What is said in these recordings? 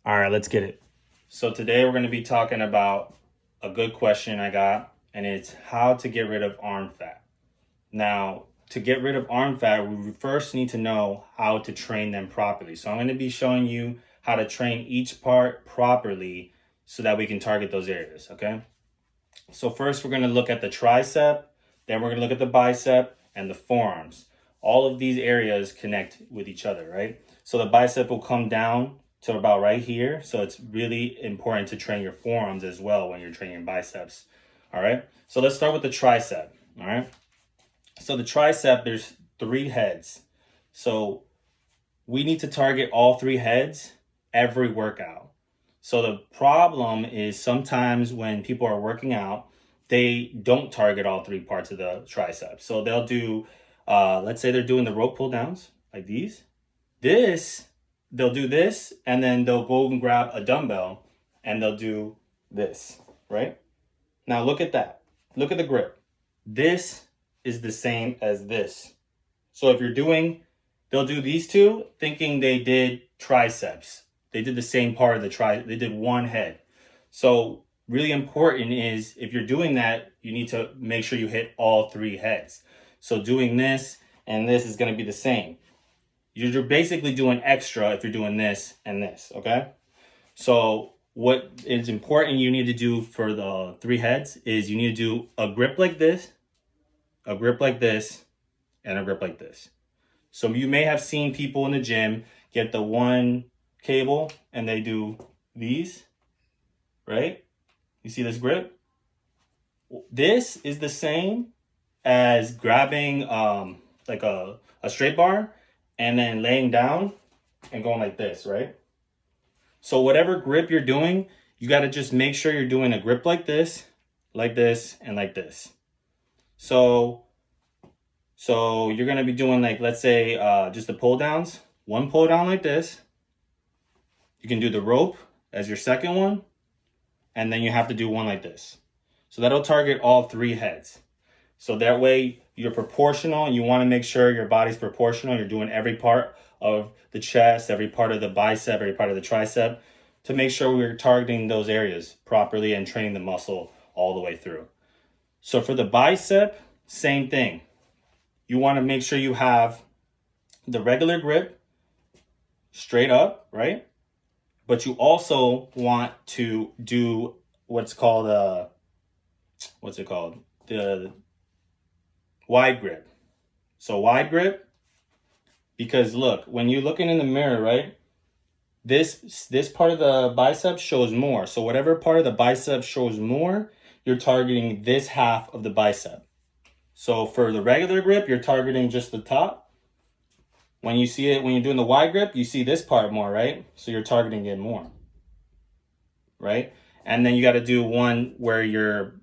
All right, let's get it. So today we're going to be talking about a good question I got, and it's how to get rid of arm fat. Now, to get rid of arm fat, we first need to know how to train them properly. So I'm going to be showing you how to train each part properly so that we can target those areas, okay? So first we're going to look at the tricep, then we're going to look at the bicep and the forearms. All of these areas connect with each other, right? So the bicep will come down to about right here. So it's really important to train your forearms as well when you're training biceps. All right. So let's start with the tricep. All right. So the tricep, there's 3 heads. So we need to target all 3 heads every workout. So the problem is sometimes when people are working out, they don't target all 3 parts of the tricep. So they'll do, let's say they're doing the rope pull downs like these. They'll do this, and then they'll go and grab a dumbbell and they'll do this, right? Now look at that. Look at the grip. This is the same as this. So if you're doing, they'll do these 2 thinking they did triceps. They did the same part of the they did one head. So really important is if you're doing that, you need to make sure you hit all 3 heads. So doing this and this is going to be the same. You're basically doing extra if you're doing this and this, okay? So what is important you need to do for the 3 heads is you need to do a grip like this, a grip like this, and a grip like this. So you may have seen people in the gym get the one cable and they do these, right? You see this grip? This is the same as grabbing like a straight bar and then laying down and going like this, right? So whatever grip you're doing, you got to just make sure you're doing a grip like this, and like this. So you're going to be doing like, let's say just the pull downs, one pull down like this. You can do the rope as your second one, and then you have to do one like this. So that'll target all 3 heads. So that way you're proportional. You want to make sure your body's proportional. You're doing every part of the chest, every part of the bicep, every part of the tricep to make sure we're targeting those areas properly and training the muscle all the way through. So for the bicep, same thing. You want to make sure you have the regular grip straight up, right? But you also want to do what's called the wide grip. So wide grip, because look, when you're looking in the mirror, right? This part of the bicep shows more. So whatever part of the bicep shows more, you're targeting this half of the bicep. So for the regular grip, you're targeting just the top. When you see it, when you're doing the wide grip, you see this part more, right? So you're targeting it more, right? And then you got to do one where your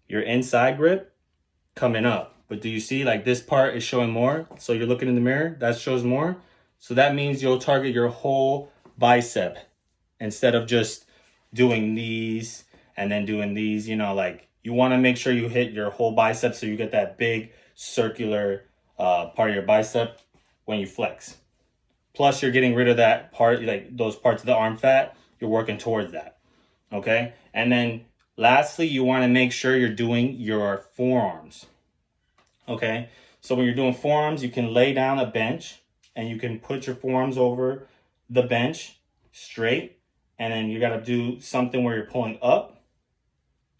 inside grip coming up. But do you see like this part is showing more? So you're looking in the mirror, that shows more. So that means you'll target your whole bicep instead of just doing these and then doing these, like you want to make sure you hit your whole bicep so you get that big circular part of your bicep when you flex. Plus you're getting rid of that part, like those parts of the arm fat, you're working towards that, okay? And then lastly, you want to make sure you're doing your forearms, okay? So when you're doing forearms, you can lay down a bench and you can put your forearms over the bench straight. And then you got to do something where you're pulling up.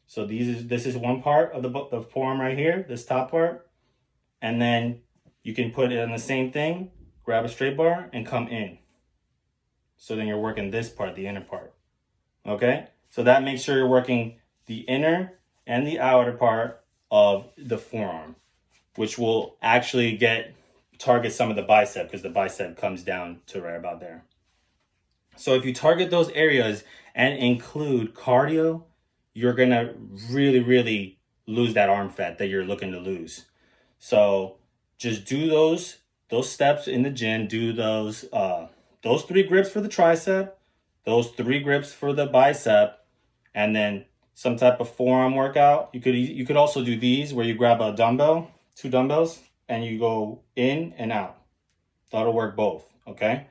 So this is one part of the forearm right here, this top part. And then you can put it in the same thing, grab a straight bar and come in. So then you're working this part, the inner part. Okay? So that makes sure you're working the inner and the outer part of the forearm, which will actually target some of the bicep because the bicep comes down to right about there. So if you target those areas and include cardio, you're going to really, really lose that arm fat that you're looking to lose. So just do those steps in the gym. Do those 3 grips for the tricep, those 3 grips for the bicep, and then some type of forearm workout. You could also do these where you grab a dumbbell, 2 dumbbells, and you go in and out. That'll work both, okay?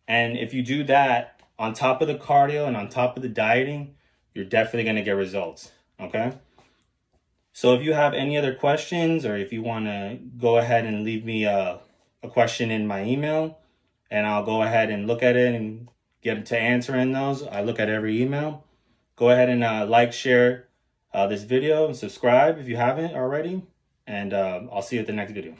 And if you do that, on top of the cardio and on top of the dieting, you're definitely going to get results. Okay. So if you have any other questions, or if you want to go ahead and leave me a question in my email, and I'll go ahead and look at it and get to answering those. I look at every email. Go ahead and like, share this video, and subscribe if you haven't already. And I'll see you at the next video.